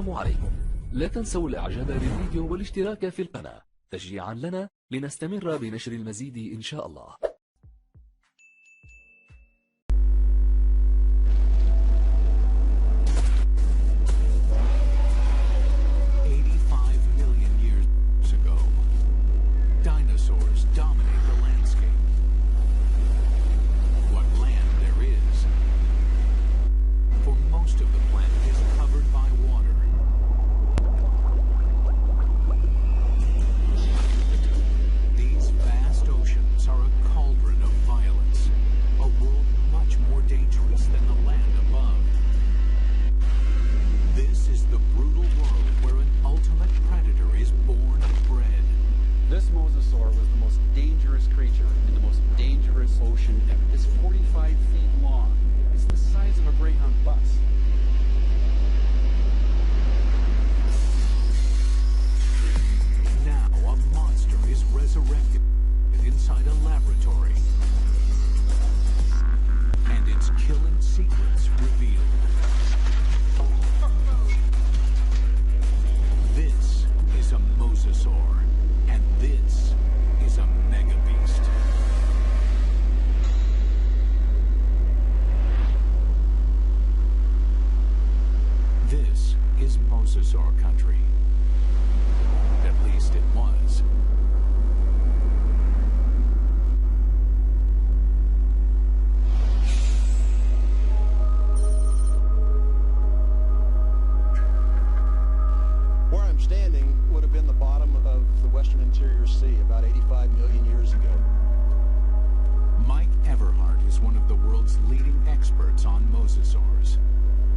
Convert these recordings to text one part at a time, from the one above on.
السلام عليكم. لا تنسوا الاعجاب بالفيديو والاشتراك في القناة تشجيعا لنا لنستمر بنشر المزيد إن شاء الله. This mosasaur was the most dangerous creature in the most dangerous ocean ever. It's 45 feet long. It's the size of a Greyhound bus. Now a monster is resurrected inside a laboratory. And its killing secrets revealed. This is a mosasaur. And this is a mega beast. This is mosasaur country. At least it was. Where I'm standing would have been the bottom of the western interior sea about 85 million years ago. Mike Everhart is one of the world's leading experts on mosasaurs.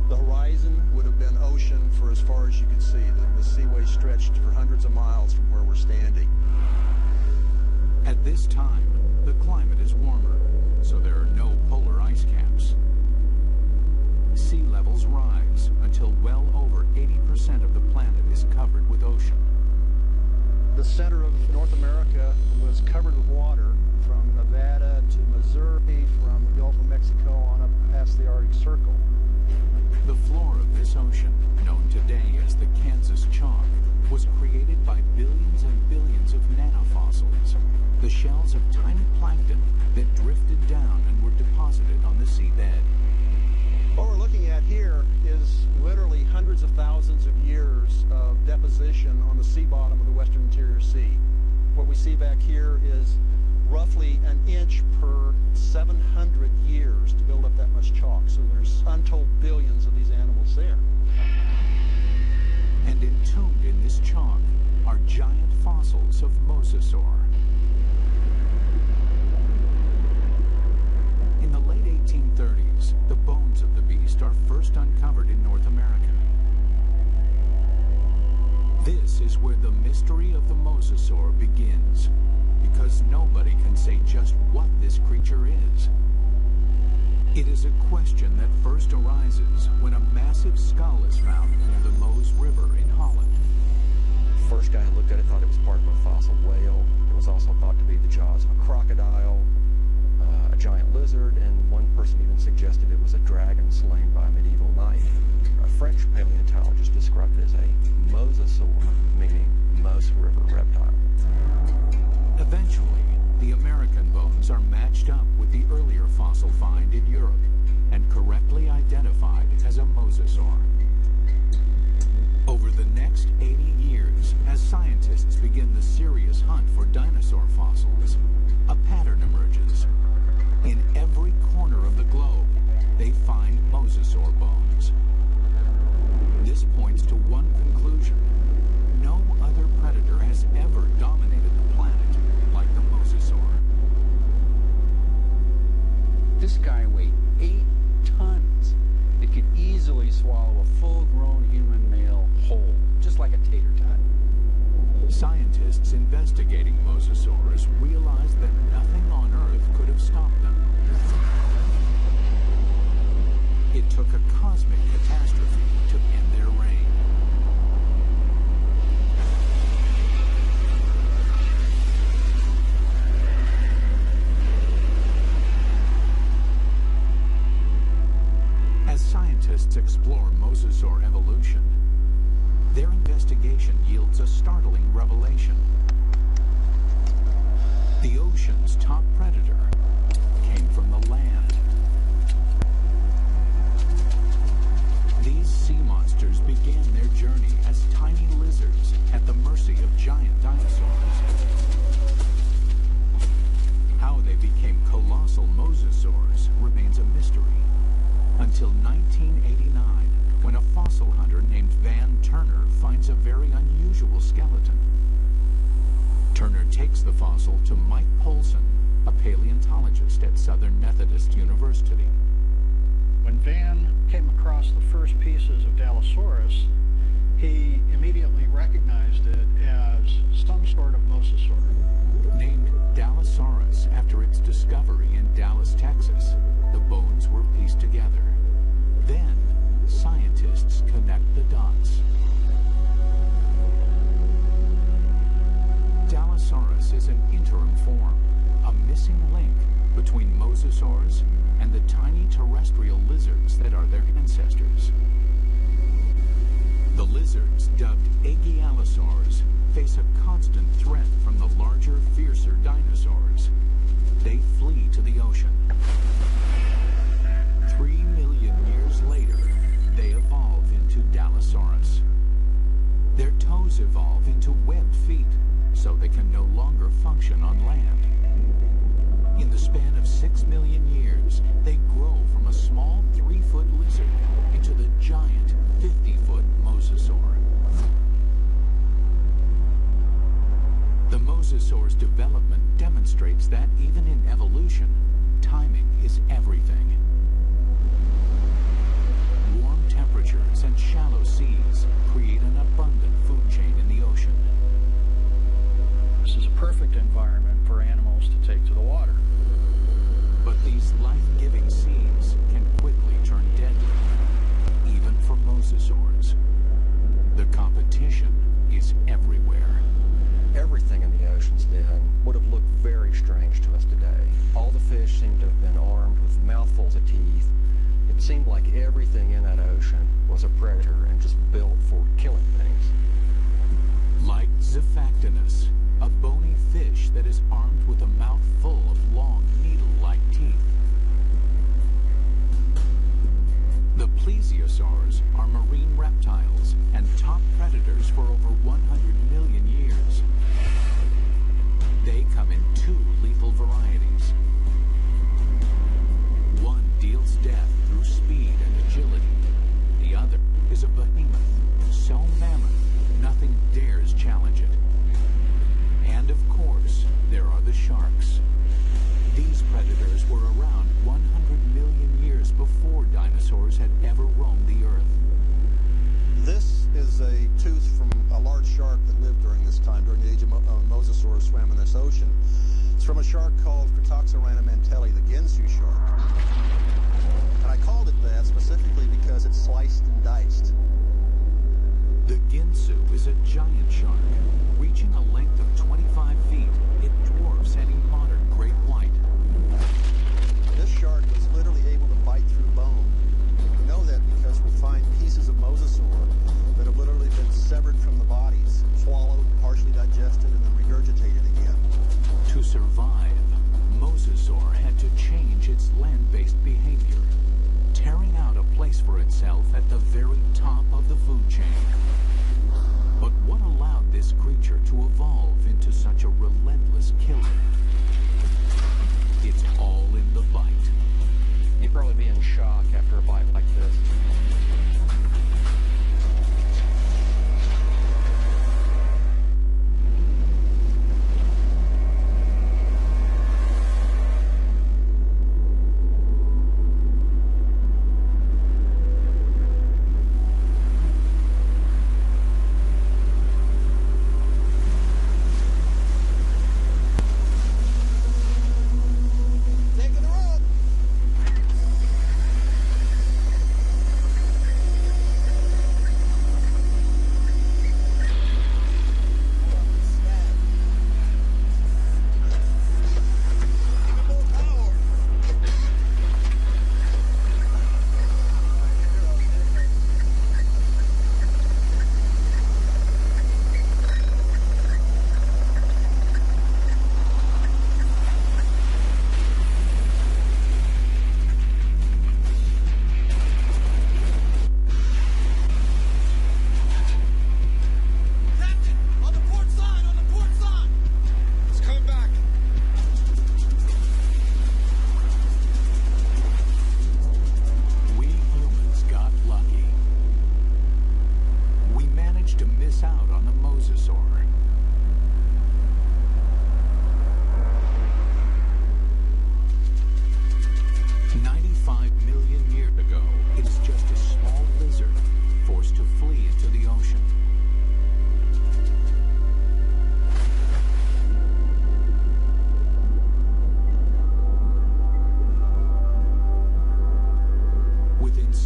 The horizon would have been ocean for as far as you could see. The seaway stretched for hundreds of miles from where we're standing. At this time, the climate is warmer, so there are no polar ice caps. Sea levels rise until well over 80% of the planet is covered with ocean. The center of North America was covered with water from Nevada to Missouri, from the Gulf of Mexico on up past the Arctic Circle. The floor of this ocean, known today as the Kansas Chalk, was created by billions and billions of nanofossils, the shells of tiny plankton that drifted down and were deposited on the seabed. What we're looking at here is literally hundreds of thousands of years of deposition on the sea bottom of the western interior sea. What we see back here is roughly an inch per 700 years to build up that much chalk. So there's untold billions of these animals there. And entombed in this chalk are giant fossils of mosasaur. In the late 1830s, the bones of the beast are first uncovered in North America. This is where the mystery of the mosasaur begins, because nobody can say just what this creature is. It is a question that first arises when a massive skull is found near the Meuse River in Holland. The first guy who looked at it thought it was part of a fossil whale. It was also thought to be the jaws of a crocodile, a giant lizard, and one person even suggested it was a dragon slain by a medieval knight. A French paleontologist described it as a mosasaur, meaning Meuse River reptile. Eventually, the American bones are matched up with the earlier fossil find in Europe and correctly identified as a mosasaur. Over the next 80 years, as scientists begin the serious hunt for dinosaur fossils, a pattern emerges. In every corner of the globe, they find mosasaur bones. This points to one conclusion. No other predator has ever dominated the planet like the mosasaur. This guy weighed 8 tons. It could easily swallow a full-grown human male whole, just like a tater tot. Scientists investigating mosasaurs realized that nothing on Earth could have stopped them. It took a cosmic catastrophe to end their reign. As scientists explore mosasaur evolution, Their investigation yields a startling revelation. The ocean's top predator came from the land. These sea monsters began their journey as tiny lizards at the mercy of giant dinosaurs. How they became colossal mosasaurs remains a mystery. Until 1989, when a fossil hunter named Van Turner finds a very unusual skeleton. Turner takes the fossil to Mike Polson, a paleontologist at Southern Methodist University. When Van came across the first pieces of Dallosaurus, he immediately recognized it as some sort of mosasaur. Named Dallosaurus after its discovery in Dallas, Texas, the bones were pieced together. Then, scientists connect the dots. Dallosaurus is an interim form, a missing link between mosasaurs and the tiny terrestrial lizards that are their ancestors. The lizards, dubbed Aegialosaurs, face a constant threat from the larger, fiercer dinosaurs. They flee to the ocean. 3 million years later, they evolve into Dallosaurus. Their toes evolve into webbed feet, so they can no longer function on land. In the span of 6 million years, they grow from a small 3-foot lizard into the giant 50-foot mosasaur. The mosasaur's development demonstrates that even in evolution, timing is everything. Warm temperatures and shallow seas create an abundant food chain in the ocean. This is a perfect environment for animals to take to the water. But these life-giving seas can quickly turn deadly, even for mosasaurs. The competition is everywhere. Everything in the oceans then would have looked very strange to us today. All the fish seemed to have been armed with mouthfuls of teeth. It seemed like everything in that ocean was a predator and just built for killing things. Like Zephactinus, a bony fish that is armed with a mouth full of long, needle-like teeth. The plesiosaurs are marine reptiles and top predators for over 100 million years. They come in 2 lethal varieties. One deals death through speed and agility. The other is a behemoth, so mammoth, nothing dares challenge it. And of course, there are the sharks. These predators were around 100 million years before dinosaurs had ever roamed the earth. This is a tooth from a large shark that lived during this time, during the age of mosasaurs swam in this ocean. It's from a shark called Critoxorana mantelli, the Ginsu shark. And I called it that specifically because it's sliced and diced. The Ginsu is a giant shark. Reaching a length of 25 feet, it dwarfs any modern great white. This shark was literally able to bite through bone. We know that because we find pieces of mosasaur that have literally been severed from the bodies, swallowed, partially digested, and then regurgitated again. To survive, mosasaur had to change its land-based behavior, tearing out a place for itself at the very top of the food chain. But what allowed this creature to evolve into such a relentless killer? It's all in the bite. You'd probably be in shock after a bite like this.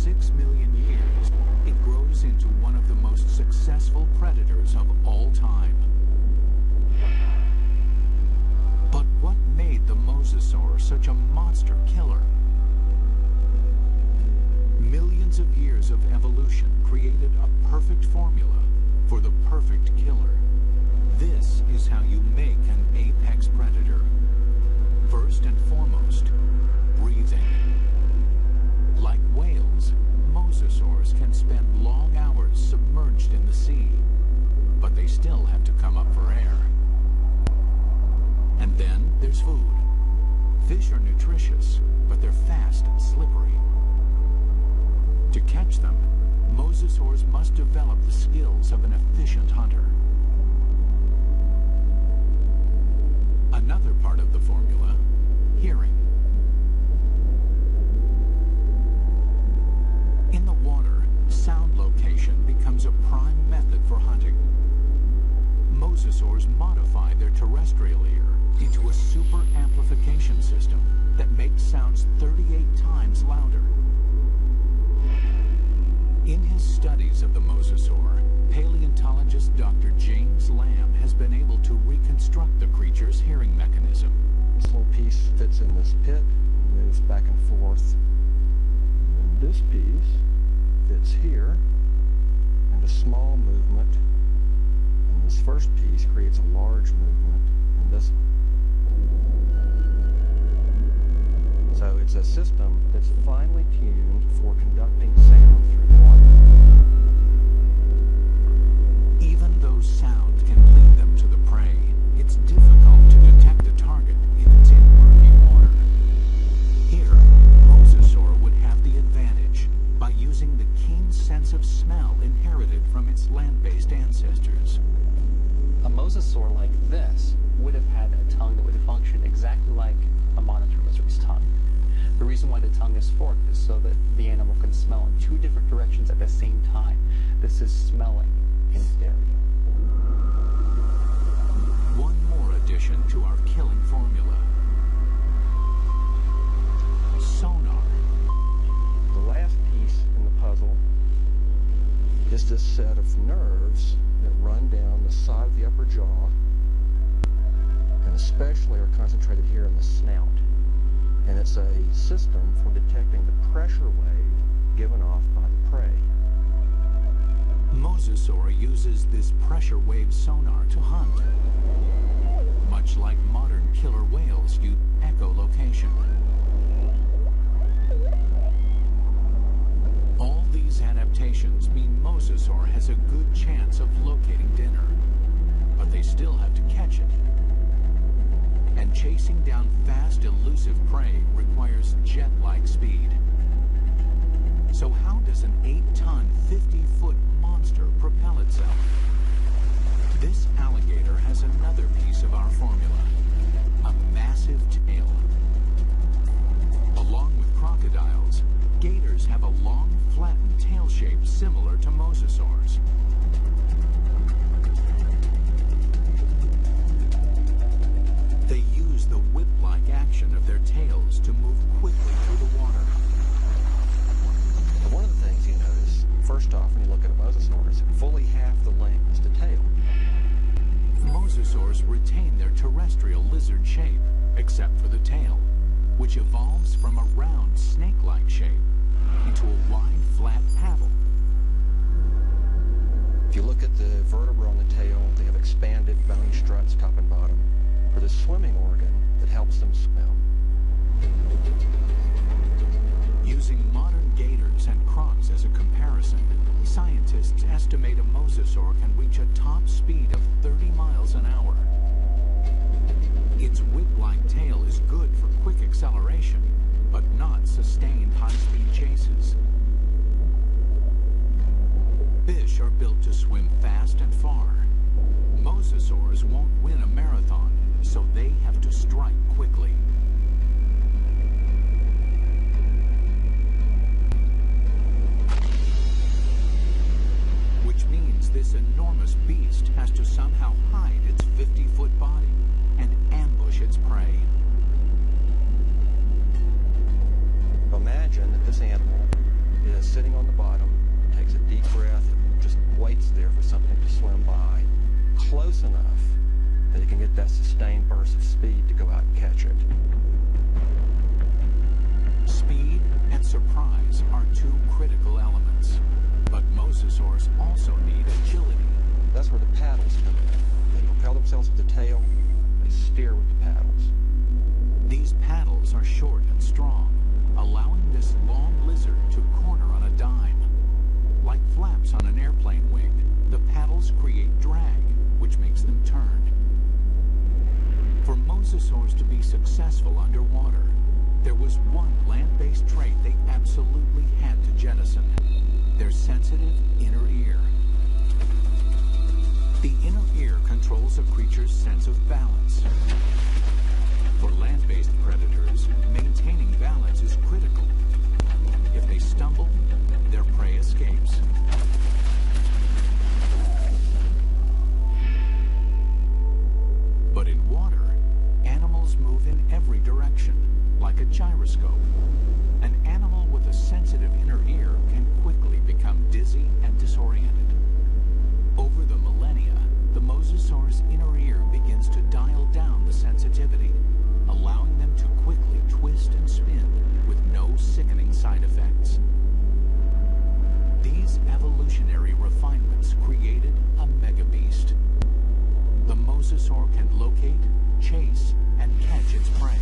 6 million years, it grows into one of the most successful predators of all time. But what made the mosasaur such a monster killer? Millions of years of evolution created a perfect formula for the perfect killer. This is how you make an apex predator. First and foremost, breathing. Like whales, mosasaurs can spend long hours submerged in the sea, but they still have to come up for air. And then there's food. Fish are nutritious, but they're fast and slippery. To catch them, mosasaurs must develop the skills of an efficient hunter. Another part of the formula, hearing. In the water, sound location becomes a prime method for hunting. Mosasaurs modify their terrestrial ear into a super amplification system that makes sounds 38 times louder. In his studies of the mosasaur, paleontologist Dr. James Lamb has been able to reconstruct the creature's hearing mechanism. This little piece fits in this pit, moves back and forth. And this piece fits here, and a small movement. And this first piece creates a large movement in this one. So it's a system that's finely tuned for conducting sound through water. Even though sound can lead them to the prey, it's difficult to detect a target if it's in murky water. Here, mosasaur would have the advantage by using the keen sense of smell inherited from its land-based ancestors. A mosasaur like this would have had a tongue that would function exactly like a monitor lizard's tongue. The reason why the tongue is forked is so that the animal can smell in two different directions at the same time. This is smelling in stereo. One more addition to our killing formula. Sonar. The last piece in the puzzle is this set of nerves that run down the side of the upper jaw, and especially are concentrated here in the snout. And it's a system for detecting the pressure wave given off by the prey. Mosasaur uses this pressure wave sonar to hunt, much like modern killer whales use echolocation. All these adaptations mean mosasaur has a good chance of locating dinner, but they still have to catch it. And chasing down fast, elusive prey requires jet-like speed. So how does an 8-ton, 50-foot monster propel itself? This alligator has another piece of our formula, a massive tail. Along with crocodiles, gators have a long, flattened tail shape similar to mosasaurs. They use the whip-like action of their tails to move quickly through the water. But one of the things you notice, first off, when you look at a mosasaur, is fully half the length is the tail. Mosasaurs retain their terrestrial lizard shape, except for the tail, which evolves from a round, snake-like shape into a wide, flat paddle. If you look at the vertebra on the tail, they have expanded bony struts top and bottom for the swimming organ that helps them swim. Using modern gators and crocs as a comparison, scientists estimate a mosasaur can reach a top speed of 30 miles an hour. Its whip-like tail is good for quick acceleration, but not sustained high-speed chases. Fish are built to swim fast and far. Mosasaurs won't win a marathon, so they have to strike quickly. Which means this enormous beast has to somehow hide its 50-foot body and ambush its prey. Imagine that this animal is sitting there for something to swim by close enough that it can get that sustained burst of speed to go out and catch it. Speed and surprise are two critical elements, but mosasaurs also need agility. That's where the paddles come in. They propel themselves with the tail, they steer with the paddles. These paddles are short and strong, allowing this long lizard to corner on a dime. Like flaps on an airplane wing, the paddles create drag, which makes them turn. For mosasaurs to be successful underwater, there was one land-based trait they absolutely had to jettison: their sensitive inner ear. The inner ear controls a creature's sense of balance. For land-based predators, maintaining balance is critical. If they stumble, their prey escapes. But in water, animals move in every direction, like a gyroscope. An animal with a sensitive inner ear can quickly become dizzy and disoriented. Over the millennia, the mosasaur's inner ear begins to dial down the sensitivity, allowing them to quickly twist and spin with no sickening side effects. These evolutionary refinements created a megabeast. The mosasaur can locate, chase, and catch its prey.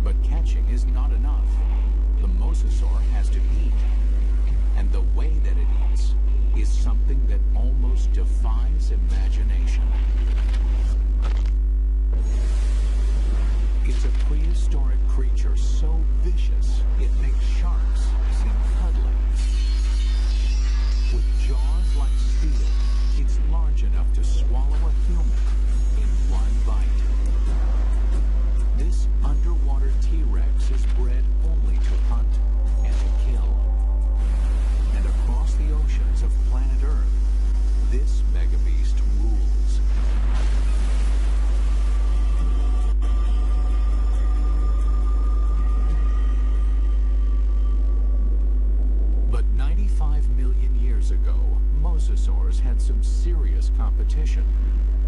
But catching is not enough. The mosasaur has to eat. And the way that it eats is something that almost defies imagination. It's a prehistoric creature so vicious it makes sharks seem cuddly. With jaws like steel, it's large enough to swallow a human in one bite. This underwater T-Rex is bred only to hunt and to kill. And across the oceans of planet Earth, this megabeast rules. But 95 million years ago, mosasaurs had some serious competition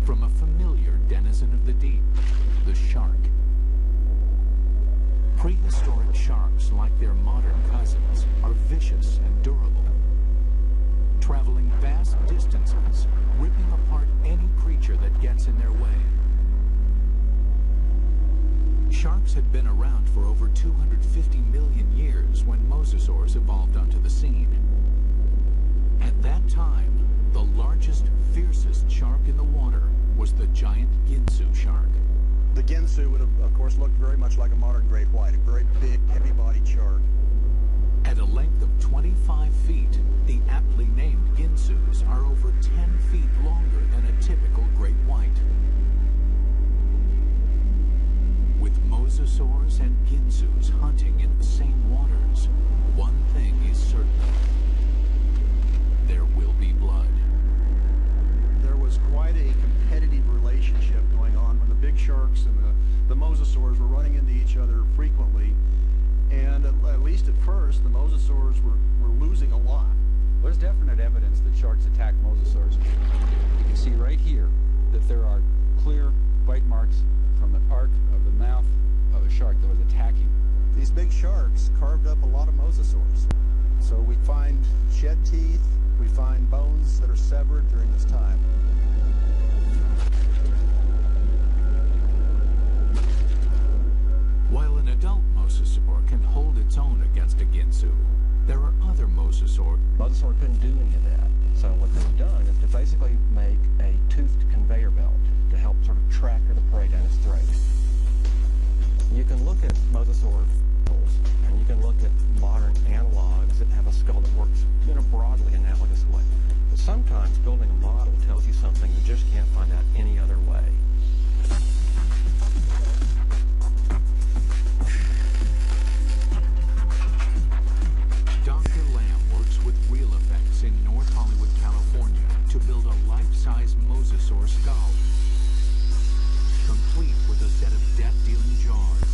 from a familiar denizen of the deep, the shark. Prehistoric sharks, like their modern cousins, are vicious and durable, traveling vast distances, ripping apart any creature that gets in their way. Sharks had been around for over 250 million years when mosasaurs evolved onto the scene. At that time, the largest, fiercest shark in the water was the giant Ginsu shark. The Ginsu would have, of course, looked very much like a modern great white, a very big, heavy-bodied shark. At a length of 25 feet, the aptly named Ginsus are over 10 feet longer than a typical great white. With mosasaurs and Ginsus hunting in the same waters, one thing is certain: there will be blood. There was quite a competitive relationship going on when the big sharks and the mosasaurs were running into each other frequently. And at least at first, the mosasaurs were losing a lot. There's definite evidence that sharks attack mosasaurs. You can see right here that there are clear bite marks from the arc of the mouth of a shark that was attacking. These big sharks carved up a lot of mosasaurs. So we find shed teeth, we find bones that are severed during this time. While an adult mosasaur can hold its own against a Ginsu, there are other mosasaurs. Mosasaur couldn't do any of that. So what they've done is to basically make a toothed conveyor belt to help sort of tractor the prey down its throat. You can look at mosasaur skulls, and you can look at modern analogs that have a skull that works in a broadly analogous way. But sometimes building a model tells you something you just can't find out any other way. Dr. Lamb works with Real Effects in North Hollywood, California, to build a life-size mosasaur skull, complete with a set of death-dealing jaws.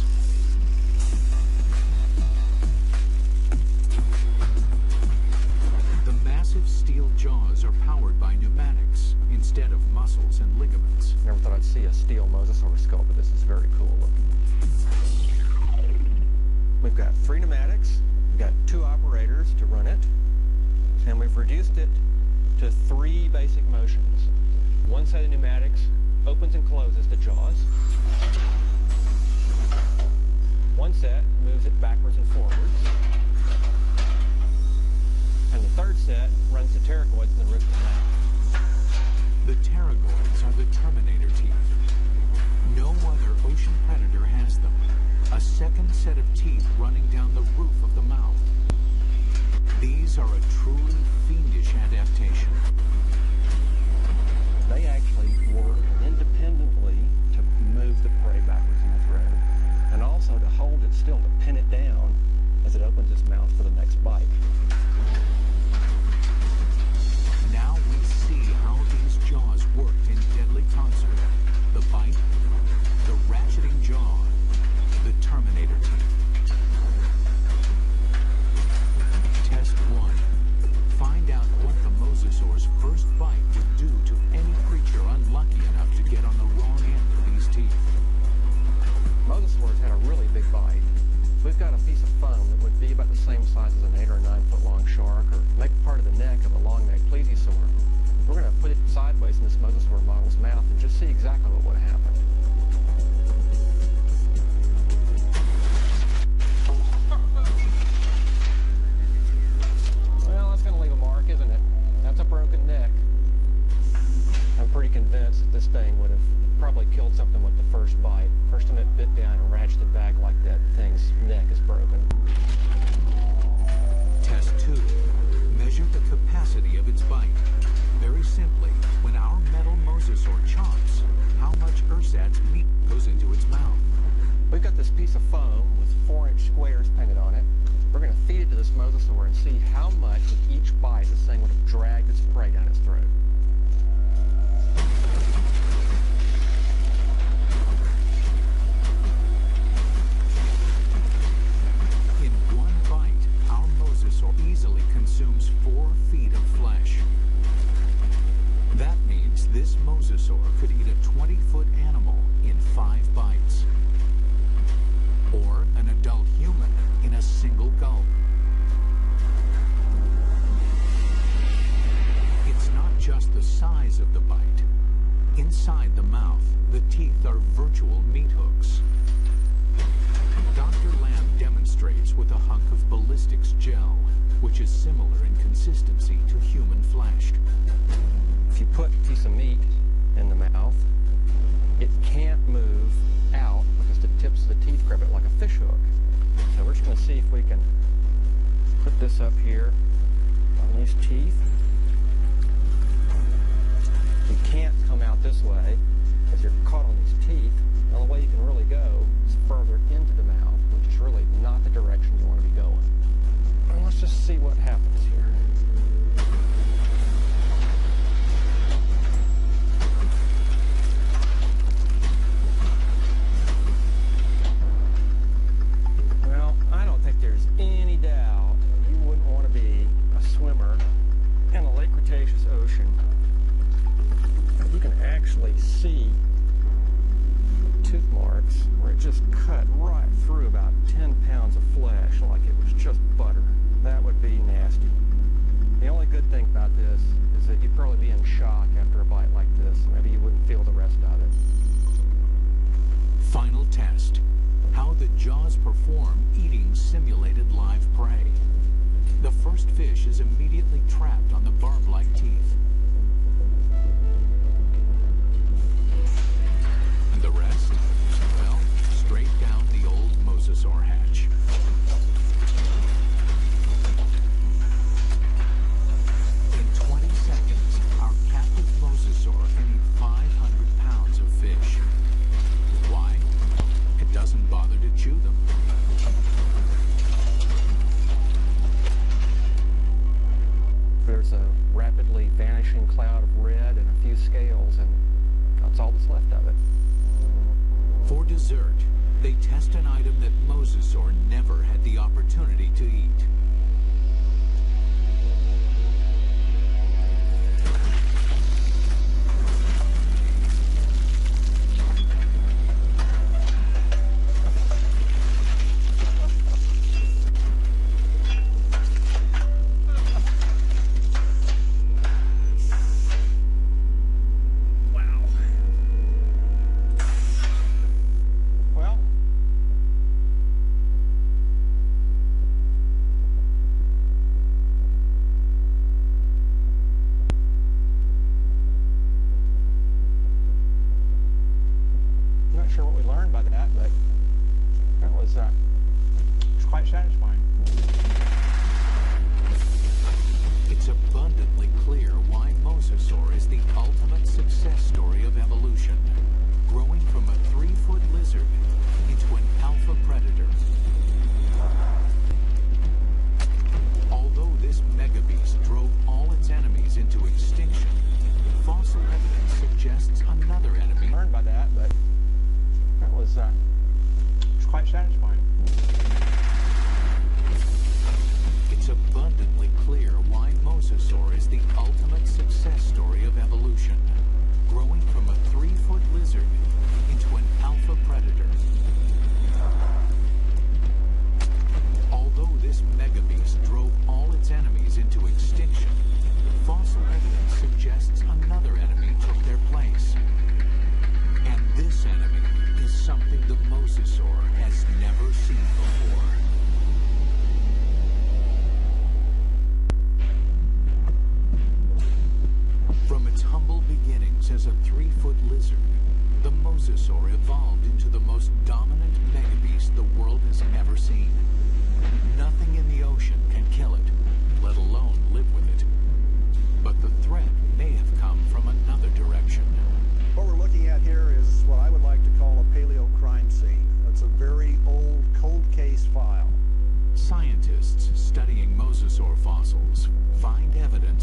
jaws are powered by pneumatics instead of muscles and ligaments. Never thought I'd see a steel mosasaur skull, but this is very cool looking. We've got 3 pneumatics, we've got 2 operators to run it, and we've reduced it to 3 basic motions. One set of pneumatics opens and closes the jaws. One set moves it backwards and forwards. And the third set runs the pterygoids in the roof of the mouth. The pterygoids are the terminator teeth. No other ocean predator has them. A second set of teeth running down the roof of the mouth. These are a truly fiendish adaptation. They actually work independently to move the prey backwards in the throat, and also to hold it still, to pin it down as it opens its mouth for the next bite. Now we see how these jaws worked in deadly concert. The bite, the ratcheting jaw, the terminator teeth. Test 1. Find out what the mosasaur's first bite would do to any creature unlucky enough to get on the wrong end of these teeth. Mosasaurs had a really big bite. We've got a piece of foam that would be about the same size as an 8 or 9 foot long shark, or maybe part of the neck of a long-necked plesiosaur. We're going to put it sideways in this mosasaur model's mouth and just see exactly what would have happened. Well, that's going to leave a mark, isn't it? That's a broken neck. I'm pretty convinced that this thing would have probably killed something with the first bite. First time it bit down and ratcheted back like that, the thing's neck is broken. Test 2. Measure the capacity of its bite. Very simply, when our metal mosasaur chomps, how much ersatz meat goes into its mouth. We've got this piece of foam with 4-inch squares painted on it. We're going to feed it to this mosasaur and see how much with each bite this thing would have dragged its prey down its throat. In one bite, our mosasaur easily consumes 4 feet of flesh. That means this mosasaur could eat a 20-foot animal in 5 bites. Or an adult human in a single gulp. It's not just the size of the bite. Inside the mouth, the teeth are virtual meat hooks. Dr. Lamb demonstrates with a hunk of ballistics gel, which is similar in consistency to human flesh. If you put a piece of meat in the mouth, it can't move out because the tips of the teeth grab it like a fish hook. So we're just going to see if we can put this up here on these teeth. You can't come out this way because you're caught on these teeth. The only way you can really go is further into the mouth, which is really not the direction you want to be going. And let's just see what happens here. Well, I don't think there's any doubt you wouldn't want to be a swimmer in the late Cretaceous ocean. You can actually see tooth marks where it just cut right through about 10 pounds of flesh like it was just butter. That would be nasty. The only good thing about this is that you'd probably be in shock after a bite like this. Maybe you wouldn't feel the rest of it. Final test. How the jaws perform eating simulated live prey. The first fish is immediately trapped on the barb-like teeth. And the rest? Well, straight down the old mosasaur hatch. In 20 seconds, our captive mosasaur can eat 500 pounds of fish. Why? It doesn't bother to chew them. There's a rapidly vanishing cloud of red and a few scales, and that's all that's left of it. For dessert, they test an item that mosasaur never had the opportunity to eat.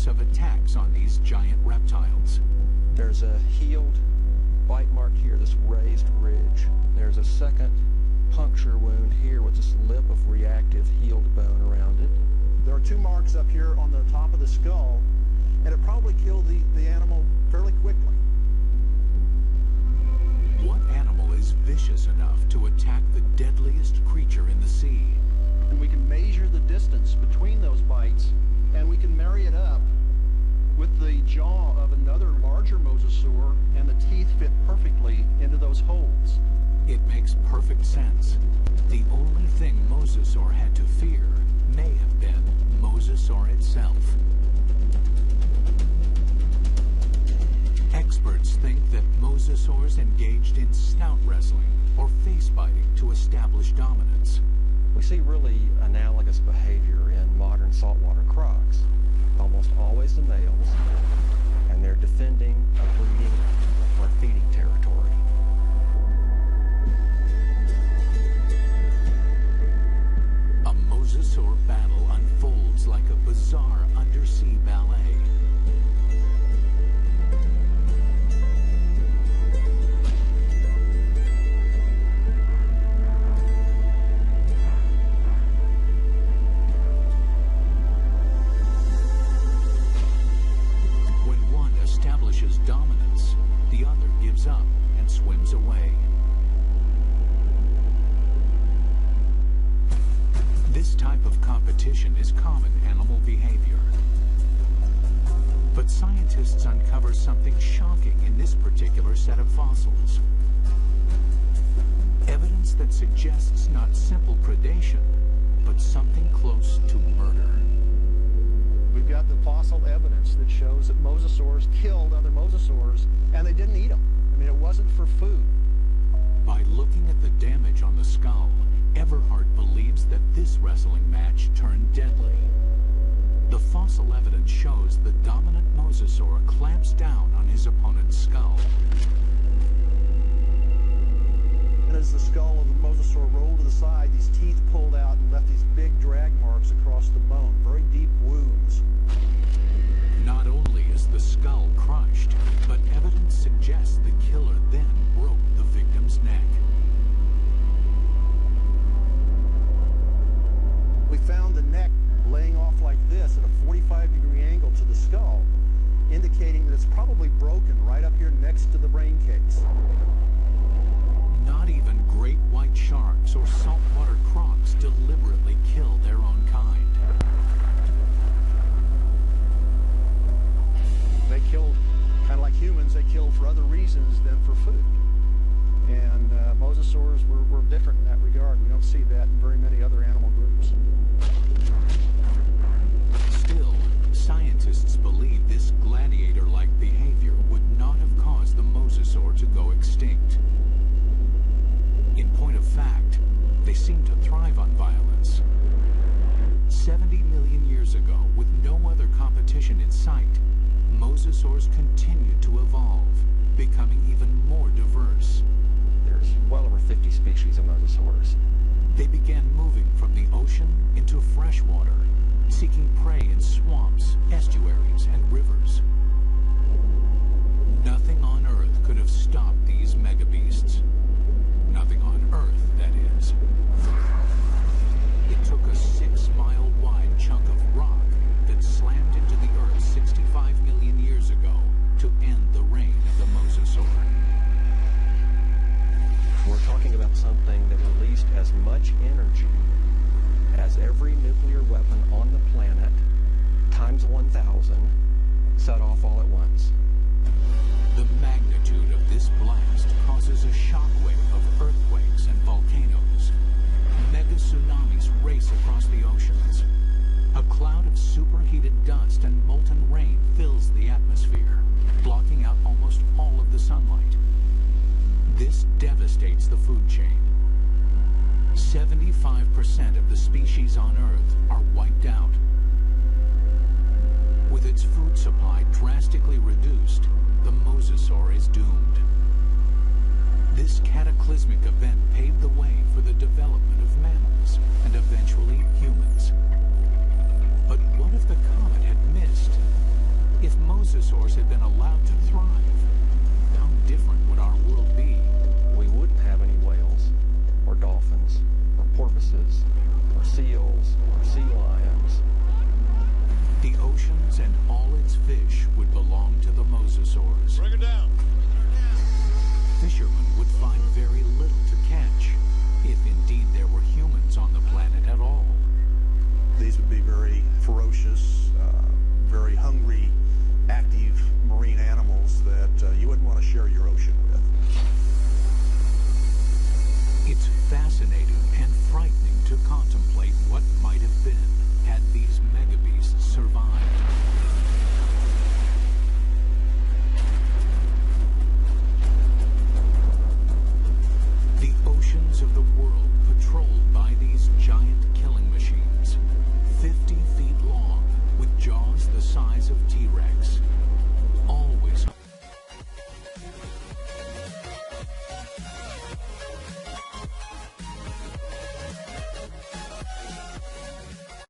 evidence of attacks on these giant reptiles. There's a healed bite mark here, this raised ridge. There's a second puncture wound here with this lip of reactive healed bone around it. There are 2 marks up here on the top of the skull, and it probably killed the animal fairly quickly. What animal is vicious enough to attack the deadliest creature in the sea? And we can measure the distance between those bites, and we can marry it up with the jaw of another larger mosasaur, and the teeth fit perfectly into those holes. It makes perfect sense. The only thing mosasaur had to fear may have been mosasaur itself. Experts think that mosasaurs engaged in snout wrestling or face biting to establish dominance. We see really analogous behavior in modern saltwater crocs. Almost always the males, and they're defending a breeding or feeding territory. A mosasaur battle unfolds like a bizarre undersea ballet. Dominance, the other gives up and swims away. This type of competition is common animal behavior. But scientists uncover something shocking in this particular set of fossils. Evidence that suggests not simple predation, but something close to murder. We've got the fossil evidence that shows that mosasaurs killed other mosasaurs, and they didn't eat them. I mean, it wasn't for food. By looking at the damage on the skull, Everhart believes that this wrestling match turned deadly. The fossil evidence shows the dominant mosasaur clamps down on his opponent's skull. And as the skull of the mosasaur rolled to the side, these teeth pulled out and left these big drag marks across the bone, very deep wounds. Not only is the skull crushed, but evidence suggests the killer then broke the victim's neck. We found the neck laying off like this at a 45-degree angle to the skull, indicating that it's probably broken right up here next to the brain case. Not even great white sharks or saltwater crocs deliberately kill their own kind. They killed, kind of like humans, they killed for other reasons than for food. And mosasaurs were different in that regard. We don't see that in very many other animal groups. Still, scientists believe this gladiator-like behavior would not have caused the mosasaur to go extinct. In point of fact, they seem to thrive on violence. 70 million years ago, with no other competition in sight, mosasaurs continued to evolve, becoming even more diverse. There's well over 50 species of mosasaurs. They began moving from the ocean into freshwater, seeking prey in swamps, estuaries, and rivers. Nothing on Earth could have stopped these megabeasts. Nothing on Earth, that is. It took a 6-mile-wide chunk of rock that slammed into the Earth 65 million years ago to end the reign of the mosasaur. We're talking about something that released as much energy as every nuclear weapon on the planet, times 1,000, set off all at once. The magnitude of this blast causes a shockwave of earthquakes and volcanoes. Mega tsunamis race across the oceans. A cloud of superheated dust and molten rain fills the atmosphere, blocking out almost all of the sunlight. This devastates the food chain. 75% of the species on Earth are wiped out. With its food supply drastically reduced, the mosasaur is doomed. This cataclysmic event paved the way for the development of mammals and eventually humans. But what if the comet had missed mosasaurs had been allowed to thrive, how different would our world be? We wouldn't have any whales, or dolphins, or porpoises, or seals, or sea lions. The oceans and all its fish would belong to the mosasaurs. Bring her down. Fishermen would find very little to catch, if indeed there were humans on the planet at all. These would be very ferocious,